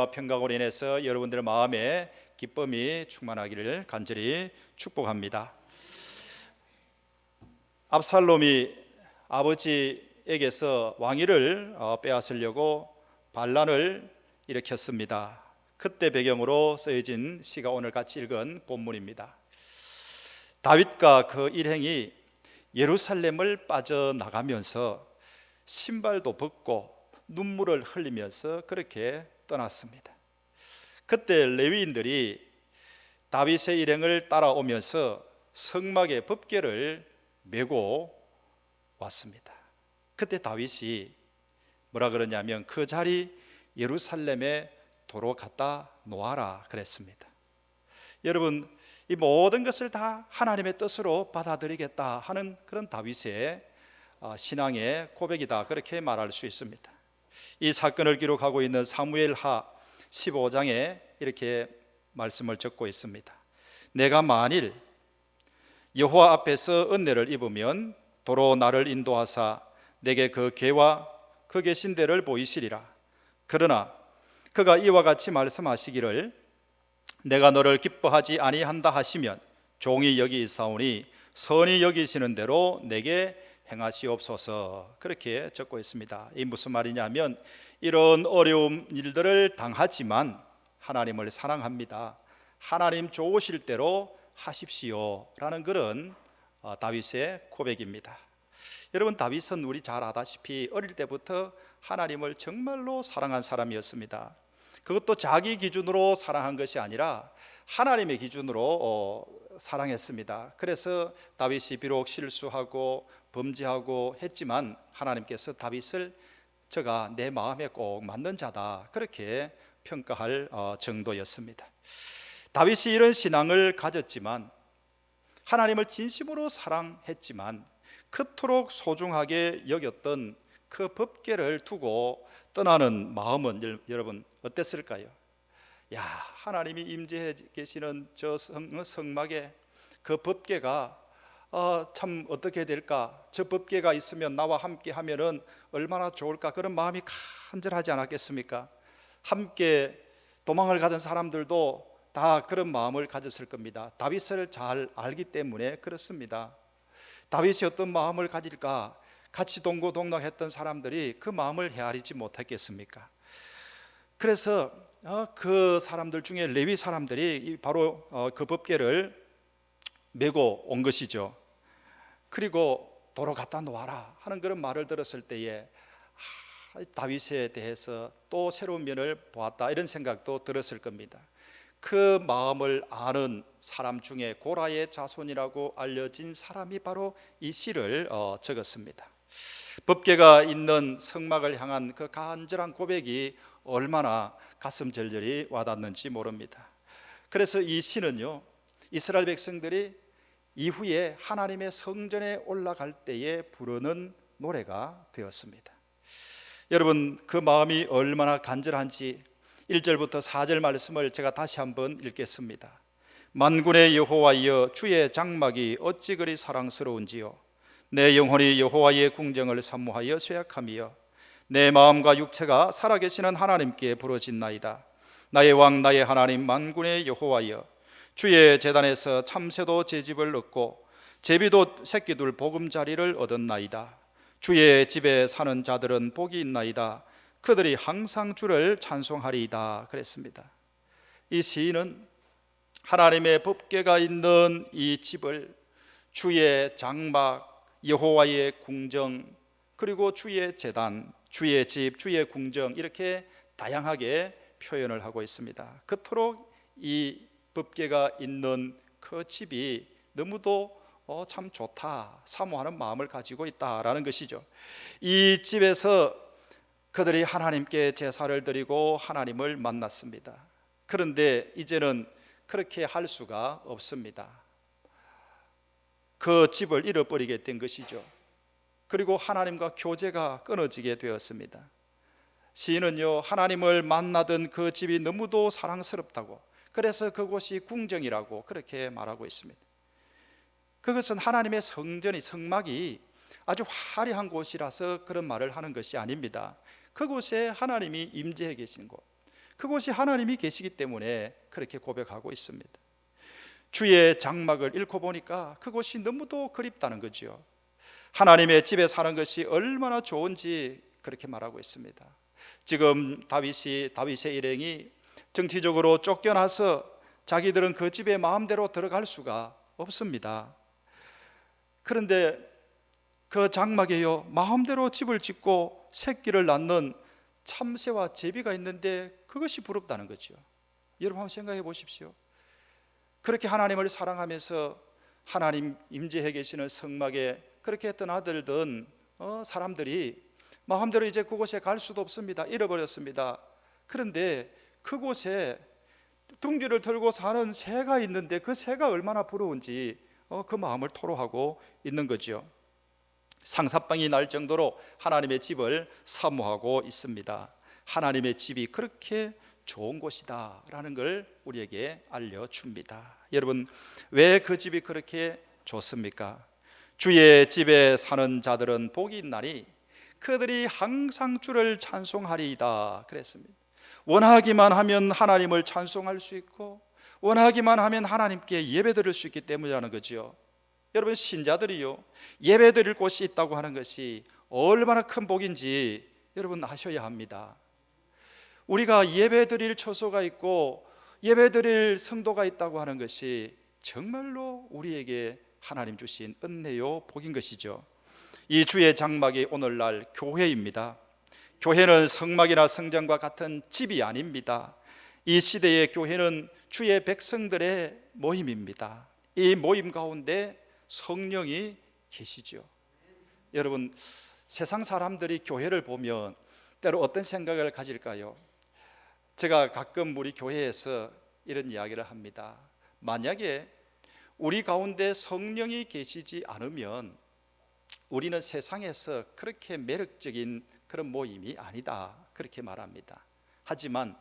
평강으로 인해서 여러분들의 마음에 기쁨이 충만하기를 간절히 축복합니다. 압살롬이 아버지에게서 왕위를 빼앗으려고 반란을 일으켰습니다. 그때 배경으로 쓰여진 시가 오늘 같이 읽은 본문입니다. 다윗과 그 일행이 예루살렘을 빠져나가면서 신발도 벗고 눈물을 흘리면서 그렇게 떠났습니다. 그때 레위인들이 다윗의 일행을 따라오면서 성막에 법궤를 메고 왔습니다. 그때 다윗이 뭐라 그러냐면 그 자리 예루살렘에 도로 갖다 놓아라 그랬습니다. 여러분, 이 모든 것을 다 하나님의 뜻으로 받아들이겠다 하는 그런 다윗의 신앙의 고백이다, 그렇게 말할 수 있습니다. 이 사건을 기록하고 있는 사무엘하 15장에 이렇게 말씀을 적고 있습니다. 내가 만일 여호와 앞에서 은혜를 입으면 도로 나를 인도하사 내게 그 궤와 그 계신 데를 보이시리라. 그러나 그가 이와 같이 말씀하시기를 내가 너를 기뻐하지 아니한다 하시면 종이 여기 있사오니 선히 여기시는 대로 내게 행하시옵소서, 그렇게 적고 있습니다. 이 무슨 말이냐면 이런 어려운 일들을 당하지만 하나님을 사랑합니다, 하나님 좋으실 대로 하십시오 라는 그런 다윗의 고백입니다. 여러분, 다윗은 우리 잘 아다시피 어릴 때부터 하나님을 정말로 사랑한 사람이었습니다. 그것도 자기 기준으로 사랑한 것이 아니라 하나님의 기준으로 사랑했습니다. 그래서 다윗이 비록 실수하고 범죄하고 했지만 하나님께서 다윗을 저가 내 마음에 꼭 맞는 자다, 그렇게 평가할 정도였습니다. 다윗이 이런 신앙을 가졌지만, 하나님을 진심으로 사랑했지만 그토록 소중하게 여겼던 그 법궤를 두고 떠나는 마음은 여러분 어땠을까요? 야, 하나님이 임재해 계시는 저 성막에 그 법궤가 참 어떻게 될까? 저 법궤가 있으면 나와 함께 하면은 얼마나 좋을까? 그런 마음이 간절하지 않았겠습니까? 함께 도망을 가던 사람들도 다 그런 마음을 가졌을 겁니다. 다윗을 잘 알기 때문에 그렇습니다. 다윗이 어떤 마음을 가질까? 같이 동고동락했던 사람들이 그 마음을 헤아리지 못했겠습니까? 그래서 그 사람들 중에 레위 사람들이 바로 그 법궤를 메고 온 것이죠. 그리고 도로 갖다 놓아라 하는 그런 말을 들었을 때에 다윗에 대해서 또 새로운 면을 보았다, 이런 생각도 들었을 겁니다. 그 마음을 아는 사람 중에 고라의 자손이라고 알려진 사람이 바로 이 시를 적었습니다. 법궤가 있는 성막을 향한 그 간절한 고백이 얼마나 가슴 절절히 와닿는지 모릅니다. 그래서 이 시는요, 이스라엘 백성들이 이후에 하나님의 성전에 올라갈 때에 부르는 노래가 되었습니다. 여러분, 그 마음이 얼마나 간절한지 1절부터 4절 말씀을 제가 다시 한번 읽겠습니다. 만군의 여호와여, 주의 장막이 어찌 그리 사랑스러운지요. 내 영혼이 여호와의 궁정을 사모하여 쇠약함이여. 내 마음과 육체가 살아계시는 하나님께 부르짖나이다. 나의 왕 나의 하나님 만군의 여호와여, 주의 제단에서 참새도 제집을 얻고 제비도 새끼둘 보금자리를 얻었나이다. 주의 집에 사는 자들은 복이 있나이다. 그들이 항상 주를 찬송하리이다, 그랬습니다. 이 시인은 하나님의 법궤가 있는 이 집을 주의 장막, 여호와의 궁정, 그리고 주의 제단, 주의 집, 주의 궁정, 이렇게 다양하게 표현을 하고 있습니다. 그토록 이 법궤가 있는 그 집이 너무도 참 좋다, 사모하는 마음을 가지고 있다라는 것이죠. 이 집에서 그들이 하나님께 제사를 드리고 하나님을 만났습니다. 그런데 이제는 그렇게 할 수가 없습니다. 그 집을 잃어버리게 된 것이죠. 그리고 하나님과 교제가 끊어지게 되었습니다. 시인은요, 하나님을 만나던 그 집이 너무도 사랑스럽다고, 그래서 그곳이 궁정이라고 그렇게 말하고 있습니다. 그것은 하나님의 성전이, 성막이 아주 화려한 곳이라서 그런 말을 하는 것이 아닙니다. 그곳에 하나님이 임재해 계신 곳, 그곳이 하나님이 계시기 때문에 그렇게 고백하고 있습니다. 주의 장막을 잃고 보니까 그곳이 너무도 그립다는 거죠. 하나님의 집에 사는 것이 얼마나 좋은지 그렇게 말하고 있습니다. 지금 다윗의 일행이 정치적으로 쫓겨나서 자기들은 그 집에 마음대로 들어갈 수가 없습니다. 그런데 그 장막에요, 마음대로 집을 짓고 새끼를 낳는 참새와 제비가 있는데 그것이 부럽다는 거죠. 여러분 한번 생각해 보십시오. 그렇게 하나님을 사랑하면서 하나님 임재해 계시는 성막에 그렇게 했던 아들든 사람들이 마음대로 이제 그곳에 갈 수도 없습니다. 잃어버렸습니다. 그런데 그곳에 둥지를 들고 사는 새가 있는데 그 새가 얼마나 부러운지 그 마음을 토로하고 있는 거죠. 상사병이 날 정도로 하나님의 집을 사모하고 있습니다. 하나님의 집이 그렇게 좋은 곳이다 라는 걸 우리에게 알려줍니다. 여러분, 왜 그 집이 그렇게 좋습니까? 주의 집에 사는 자들은 복이 있나니 그들이 항상 주를 찬송하리이다 그랬습니다. 원하기만 하면 하나님을 찬송할 수 있고 원하기만 하면 하나님께 예배드릴 수 있기 때문이라는 거죠. 여러분, 신자들이요, 예배드릴 곳이 있다고 하는 것이 얼마나 큰 복인지 여러분 아셔야 합니다. 우리가 예배드릴 처소가 있고 예배드릴 성도가 있다고 하는 것이 정말로 우리에게 하나님 주신 은혜요 복인 것이죠. 이 주의 장막이 오늘날 교회입니다. 교회는 성막이나 성전과 같은 집이 아닙니다. 이 시대의 교회는 주의 백성들의 모임입니다. 이 모임 가운데 성령이 계시죠. 여러분, 세상 사람들이 교회를 보면 때로 어떤 생각을 가질까요? 제가 가끔 우리 교회에서 이런 이야기를 합니다. 만약에 우리 가운데 성령이 계시지 않으면 우리는 세상에서 그렇게 매력적인 그런 모임이 아니다, 그렇게 말합니다. 하지만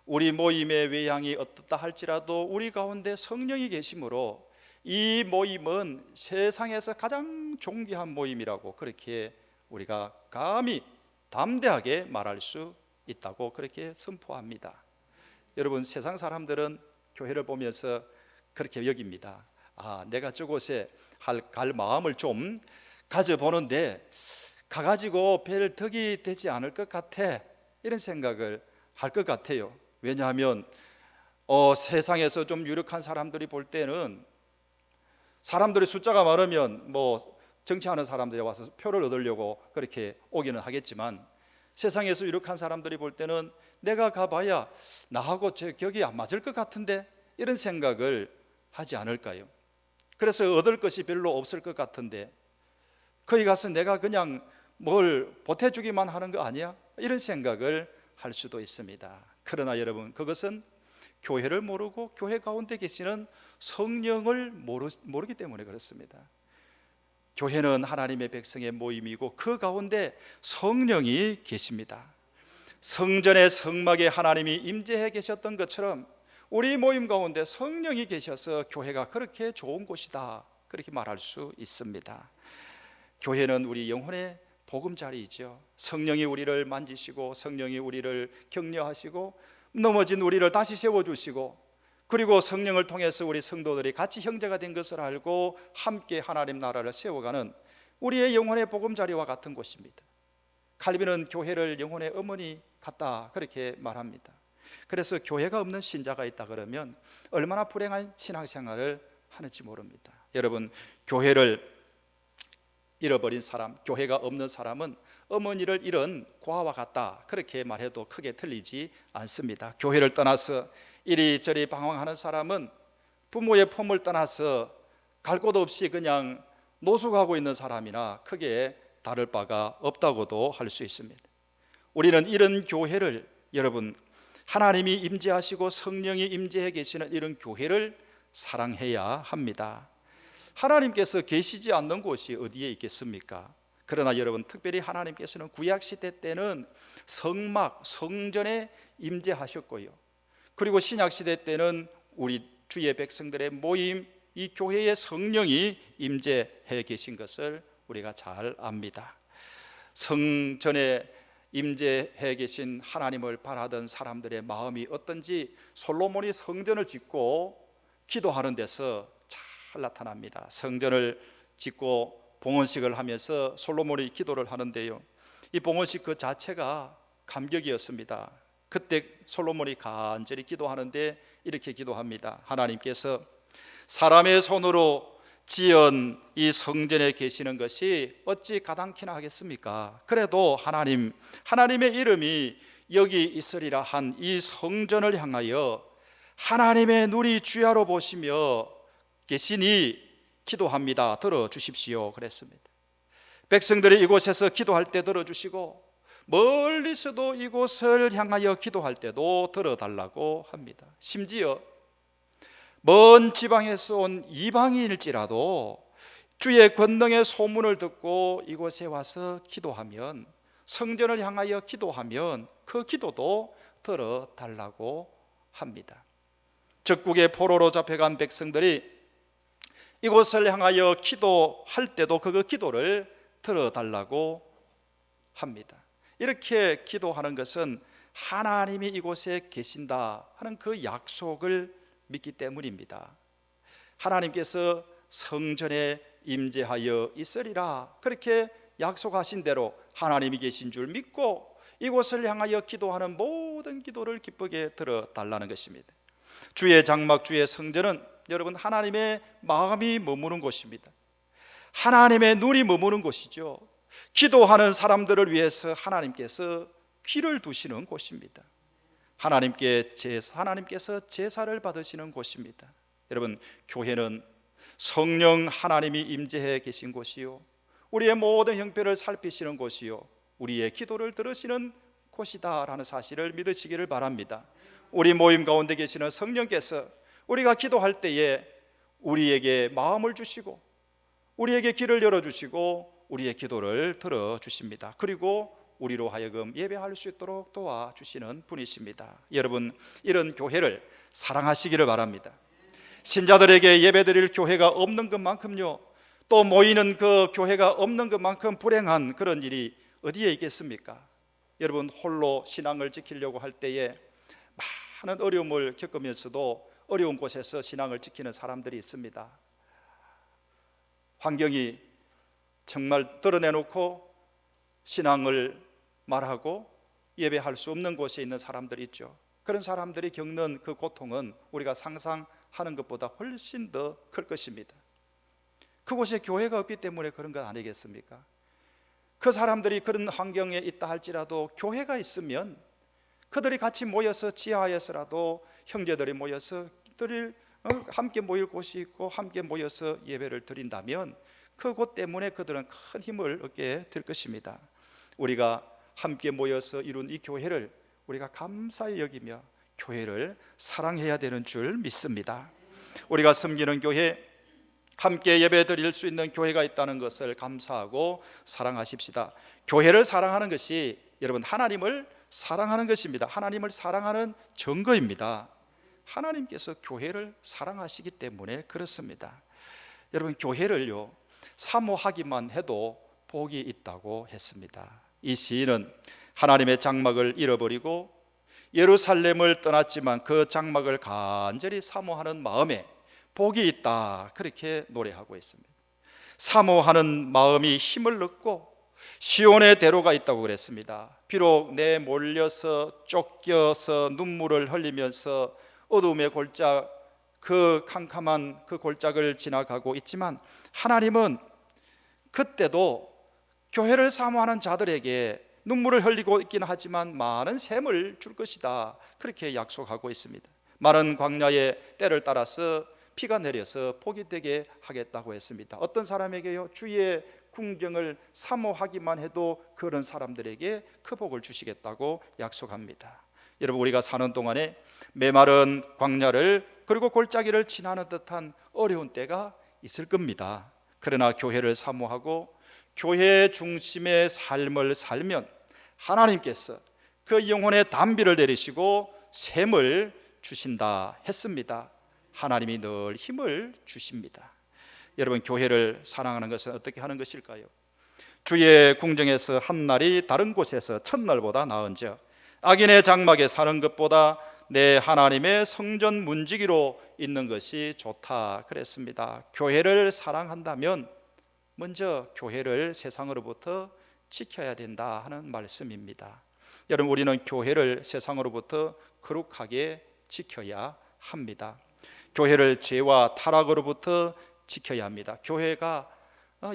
우리 모임의 외양이 어떻다 할지라도 우리 가운데 성령이 계심으로 이 모임은 세상에서 가장 존귀한 모임이라고 그렇게 우리가 감히 담대하게 말할 수 있다고 그렇게 선포합니다. 여러분, 세상 사람들은 교회를 보면서 그렇게 여깁니다. 내가 저곳에 갈 마음을 좀 가져보는데 가가지고 별 덕이 되지 않을 것 같아, 이런 생각을 할 것 같아요. 왜냐하면 세상에서 좀 유력한 사람들이 볼 때는 사람들의 숫자가 많으면 정치하는 사람들이 와서 표를 얻으려고 그렇게 오기는 하겠지만 세상에서 유력한 사람들이 볼 때는 내가 가봐야 나하고 제 격이 안 맞을 것 같은데, 이런 생각을 하지 않을까요? 그래서 얻을 것이 별로 없을 것 같은데 거기 가서 내가 그냥 뭘 보태주기만 하는 거 아니야? 이런 생각을 할 수도 있습니다. 그러나 여러분, 그것은 교회를 모르고 교회 가운데 계시는 성령을 모르기 때문에 그렇습니다. 교회는 하나님의 백성의 모임이고 그 가운데 성령이 계십니다. 성전의 성막에 하나님이 임재해 계셨던 것처럼 우리 모임 가운데 성령이 계셔서 교회가 그렇게 좋은 곳이다, 그렇게 말할 수 있습니다. 교회는 우리 영혼의 보금자리이죠. 성령이 우리를 만지시고 성령이 우리를 격려하시고 넘어진 우리를 다시 세워주시고, 그리고 성령을 통해서 우리 성도들이 같이 형제가 된 것을 알고 함께 하나님 나라를 세워가는 우리의 영혼의 보금자리와 같은 곳입니다. 칼빈은 교회를 영혼의 어머니 같다, 그렇게 말합니다. 그래서 교회가 없는 신자가 있다 그러면 얼마나 불행한 신앙생활을 하는지 모릅니다. 여러분, 교회를 잃어버린 사람, 교회가 없는 사람은 어머니를 잃은 고아와 같다, 그렇게 말해도 크게 틀리지 않습니다. 교회를 떠나서 이리저리 방황하는 사람은 부모의 품을 떠나서 갈 곳 없이 그냥 노숙하고 있는 사람이나 크게 다를 바가 없다고도 할 수 있습니다. 우리는 이런 교회를, 여러분, 하나님이 임재하시고 성령이 임재해 계시는 이런 교회를 사랑해야 합니다. 하나님께서 계시지 않는 곳이 어디에 있겠습니까? 그러나 여러분, 특별히 하나님께서는 구약시대 때는 성막, 성전에 임재하셨고요, 그리고 신약시대 때는 우리 주의 백성들의 모임, 이 교회의 성령이 임재해 계신 것을 우리가 잘 압니다. 성전에 임재해 계신 하나님을 바라던 사람들의 마음이 어떤지 솔로몬이 성전을 짓고 기도하는 데서 잘 나타납니다. 성전을 짓고 봉헌식을 하면서 솔로몬이 기도를 하는데요, 이 봉헌식 그 자체가 감격이었습니다. 그때 솔로몬이 간절히 기도하는데 이렇게 기도합니다. 하나님께서 사람의 손으로 지은 이 성전에 계시는 것이 어찌 가당키나 하겠습니까? 그래도 하나님의 이름이 여기 있으리라 한 이 성전을 향하여 하나님의 눈이 주야로 보시며 계시니 기도합니다. 들어주십시오 그랬습니다. 백성들이 이곳에서 기도할 때 들어주시고 멀리서도 이곳을 향하여 기도할 때도 들어달라고 합니다. 심지어 먼 지방에서 온 이방인일지라도 주의 권능의 소문을 듣고 이곳에 와서 기도하면, 성전을 향하여 기도하면 그 기도도 들어달라고 합니다. 적국의 포로로 잡혀간 백성들이 이곳을 향하여 기도할 때도 그 기도를 들어달라고 합니다. 이렇게 기도하는 것은 하나님이 이곳에 계신다 하는 그 약속을 믿기 때문입니다. 하나님께서 성전에 임재하여 있으리라 그렇게 약속하신 대로 하나님이 계신 줄 믿고 이곳을 향하여 기도하는 모든 기도를 기쁘게 들어달라는 것입니다. 주의 장막, 주의 성전은 여러분 하나님의 마음이 머무는 곳입니다. 하나님의 눈이 머무는 곳이죠. 기도하는 사람들을 위해서 하나님께서 귀를 두시는 곳입니다. 하나님께서 제사를 받으시는 곳입니다. 여러분, 교회는 성령 하나님이 임재해 계신 곳이요, 우리의 모든 형편을 살피시는 곳이요, 우리의 기도를 들으시는 곳이다라는 사실을 믿으시기를 바랍니다. 우리 모임 가운데 계시는 성령께서 우리가 기도할 때에 우리에게 마음을 주시고 우리에게 길을 열어주시고 우리의 기도를 들어주십니다. 그리고 우리로 하여금 예배할 수 있도록 도와주시는 분이십니다. 여러분, 이런 교회를 사랑하시기를 바랍니다. 신자들에게 예배드릴 교회가 없는 것만큼요, 또 모이는 그 교회가 없는 것만큼 불행한 그런 일이 어디에 있겠습니까? 여러분, 홀로 신앙을 지키려고 할 때에 많은 어려움을 겪으면서도 어려운 곳에서 신앙을 지키는 사람들이 있습니다. 환경이 정말 드러내놓고 신앙을 말하고 예배할 수 없는 곳에 있는 사람들이 있죠. 그런 사람들이 겪는 그 고통은 우리가 상상하는 것보다 훨씬 더 클 것입니다. 그곳에 교회가 없기 때문에 그런 것 아니겠습니까? 그 사람들이 그런 환경에 있다 할지라도 교회가 있으면 그들이 같이 모여서 지하에서라도 형제들이 모여서 함께 모일 곳이 있고 함께 모여서 예배를 드린다면 그곳 때문에 그들은 큰 힘을 얻게 될 것입니다. 우리가 함께 모여서 이룬 이 교회를 우리가 감사히 여기며 교회를 사랑해야 되는 줄 믿습니다. 우리가 섬기는 교회, 함께 예배 드릴 수 있는 교회가 있다는 것을 감사하고 사랑하십시다. 교회를 사랑하는 것이 여러분 하나님을 사랑하는 것입니다. 하나님을 사랑하는 증거입니다. 하나님께서 교회를 사랑하시기 때문에 그렇습니다. 여러분, 교회를요 사모하기만 해도 복이 있다고 했습니다. 이 시인은 하나님의 장막을 잃어버리고 예루살렘을 떠났지만 그 장막을 간절히 사모하는 마음에 복이 있다 그렇게 노래하고 있습니다. 사모하는 마음이 힘을 얻고 시온의 대로가 있다고 그랬습니다. 비록 내 몰려서 쫓겨서 눈물을 흘리면서 어둠의 골짜 그 캄캄한 그 골짜기를 지나가고 있지만 하나님은 그때도 교회를 사모하는 자들에게 눈물을 흘리고 있긴 하지만 많은 샘을 줄 것이다 그렇게 약속하고 있습니다. 마른 광야의 때를 따라서 비가 내려서 복이 되게 하겠다고 했습니다. 어떤 사람에게요? 주의 궁정을 사모하기만 해도 그런 사람들에게 그 복을 주시겠다고 약속합니다. 여러분, 우리가 사는 동안에 메마른 광야를 그리고 골짜기를 지나는 듯한 어려운 때가 있을 겁니다. 그러나 교회를 사모하고 교회 중심의 삶을 살면 하나님께서 그 영혼의 단비를 내리시고 샘을 주신다 했습니다. 하나님이 늘 힘을 주십니다. 여러분, 교회를 사랑하는 것은 어떻게 하는 것일까요? 주의 궁정에서 한 날이 다른 곳에서 첫날보다 나은즉 악인의 장막에 사는 것보다 내 하나님의 성전 문지기로 있는 것이 좋다 그랬습니다. 교회를 사랑한다면 먼저 교회를 세상으로부터 지켜야 된다 하는 말씀입니다. 여러분, 우리는 교회를 세상으로부터 거룩하게 지켜야 합니다. 교회를 죄와 타락으로부터 지켜야 합니다.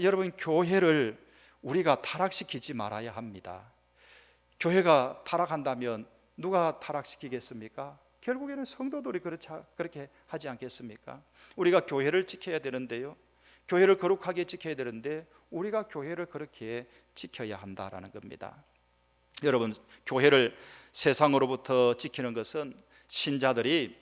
여러분, 교회를 우리가 타락시키지 말아야 합니다. 교회가 타락한다면 누가 타락시키겠습니까? 결국에는 성도들이 그렇게 하지 않겠습니까? 우리가 교회를 지켜야 되는데요, 교회를 거룩하게 지켜야 되는데 우리가 교회를 그렇게 지켜야 한다라는 겁니다. 여러분, 교회를 세상으로부터 지키는 것은 신자들이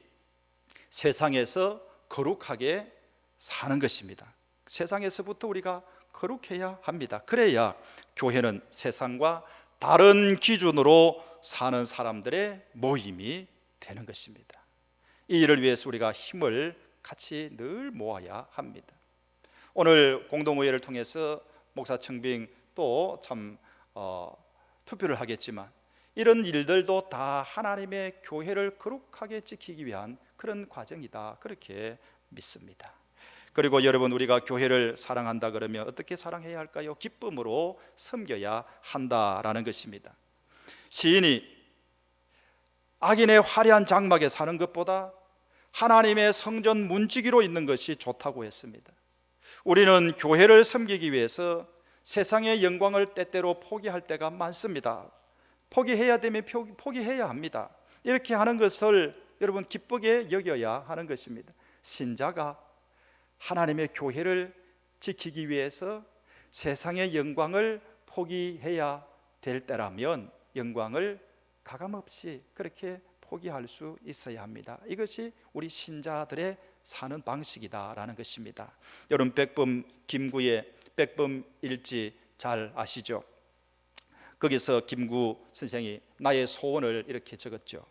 세상에서 거룩하게 사는 것입니다. 세상에서부터 우리가 거룩해야 합니다. 그래야 교회는 세상과 다른 기준으로 사는 사람들의 모임이 되는 것입니다. 이 일을 위해서 우리가 힘을 같이 늘 모아야 합니다. 오늘 공동의회를 통해서 목사 청빙 또 참 투표를 하겠지만 이런 일들도 다 하나님의 교회를 거룩하게 지키기 위한 그런 과정이다, 그렇게 믿습니다. 그리고 여러분, 우리가 교회를 사랑한다 그러면 어떻게 사랑해야 할까요? 기쁨으로 섬겨야 한다라는 것입니다. 시인이 악인의 화려한 장막에 사는 것보다 하나님의 성전 문지기로 있는 것이 좋다고 했습니다. 우리는 교회를 섬기기 위해서 세상의 영광을 때때로 포기할 때가 많습니다. 포기해야 되면 포기해야 합니다. 이렇게 하는 것을 여러분 기쁘게 여겨야 하는 것입니다. 신자가 하나님의 교회를 지키기 위해서 세상의 영광을 포기해야 될 때라면 영광을 가감없이 그렇게 포기할 수 있어야 합니다. 이것이 우리 신자들의 사는 방식이다라는 것입니다. 여러분, 백범 김구의 백범 일지 잘 아시죠? 거기서 김구 선생이 나의 소원을 이렇게 적었죠.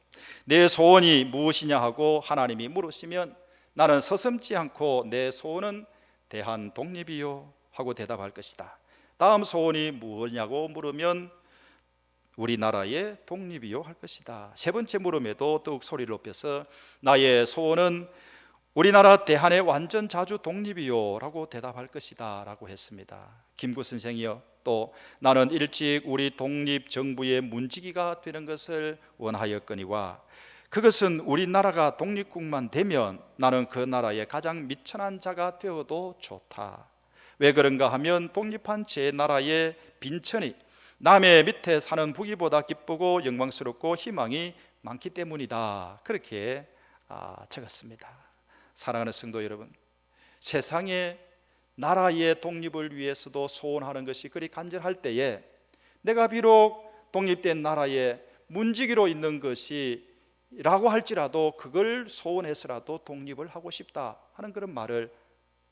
내 소원이 무엇이냐 하고 하나님이 물으시면 나는 서슴지 않고 내 소원은 대한 독립이요 하고 대답할 것이다. 다음 소원이 무엇이냐고 물으면 우리나라의 독립이요 할 것이다. 세 번째 물음에도 더욱 소리를 높여서 나의 소원은 우리나라 대한의 완전 자주 독립이요 라고 대답할 것이다 라고 했습니다. 김구 선생이요, 또 나는 일찍 우리 독립정부의 문지기가 되는 것을 원하였거니와 그것은 우리나라가 독립국만 되면 나는 그 나라의 가장 미천한 자가 되어도 좋다. 왜 그런가 하면 독립한 제 나라의 빈천이 남의 밑에 사는 부귀보다 기쁘고 영광스럽고 희망이 많기 때문이다. 그렇게 적었습니다. 사랑하는 성도 여러분, 세상의 나라의 독립을 위해서도 소원하는 것이 그리 간절할 때에 내가 비록 독립된 나라의 문지기로 있는 것이 라고 할지라도 그걸 소원해서라도 독립을 하고 싶다 하는 그런 말을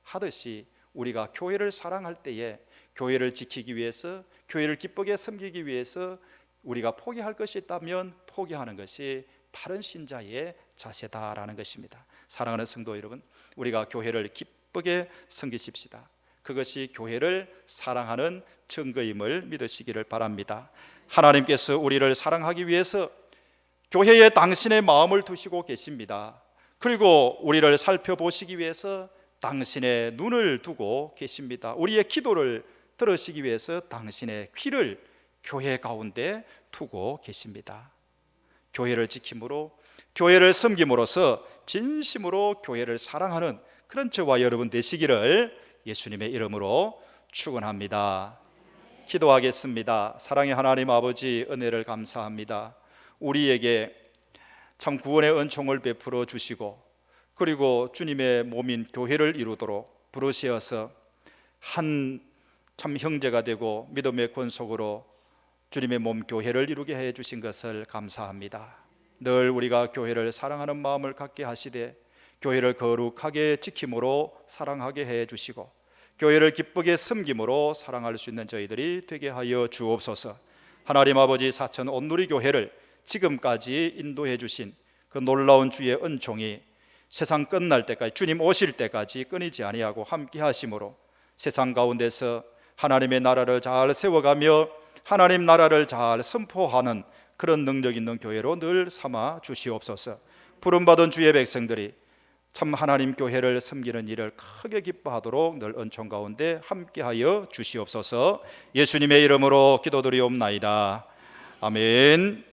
하듯이 우리가 교회를 사랑할 때에 교회를 지키기 위해서, 교회를 기쁘게 섬기기 위해서 우리가 포기할 것이 있다면 포기하는 것이 바른 신자의 자세다라는 것입니다. 사랑하는 성도 여러분, 우리가 교회를 기쁘게 섬기십시다. 그것이 교회를 사랑하는 증거임을 믿으시기를 바랍니다. 하나님께서 우리를 사랑하기 위해서 교회에 당신의 마음을 두시고 계십니다. 그리고 우리를 살펴보시기 위해서 당신의 눈을 두고 계십니다. 우리의 기도를 들으시기 위해서 당신의 귀를 교회 가운데 두고 계십니다. 교회를 지킴으로, 교회를 섬김으로써 진심으로 교회를 사랑하는 그런 저와 여러분 되시기를 예수님의 이름으로 축원합니다. 기도하겠습니다. 사랑의 하나님 아버지, 은혜를 감사합니다. 우리에게 참 구원의 은총을 베풀어 주시고 그리고 주님의 몸인 교회를 이루도록 부르시어서 한 참 형제가 되고 믿음의 권속으로 주님의 몸 교회를 이루게 해 주신 것을 감사합니다. 늘 우리가 교회를 사랑하는 마음을 갖게 하시되 교회를 거룩하게 지킴으로 사랑하게 해 주시고 교회를 기쁘게 섬김으로 사랑할 수 있는 저희들이 되게 하여 주옵소서. 하나님 아버지, 사천 온누리 교회를 지금까지 인도해 주신 그 놀라운 주의 은총이 세상 끝날 때까지, 주님 오실 때까지 끊이지 아니하고 함께 하심으로 세상 가운데서 하나님의 나라를 잘 세워가며 하나님 나라를 잘 선포하는 그런 능력 있는 교회로 늘 삼아 주시옵소서. 부름받은 주의 백성들이 참 하나님 교회를 섬기는 일을 크게 기뻐하도록 늘 은총 가운데 함께하여 주시옵소서. 예수님의 이름으로 기도드리옵나이다. 아멘.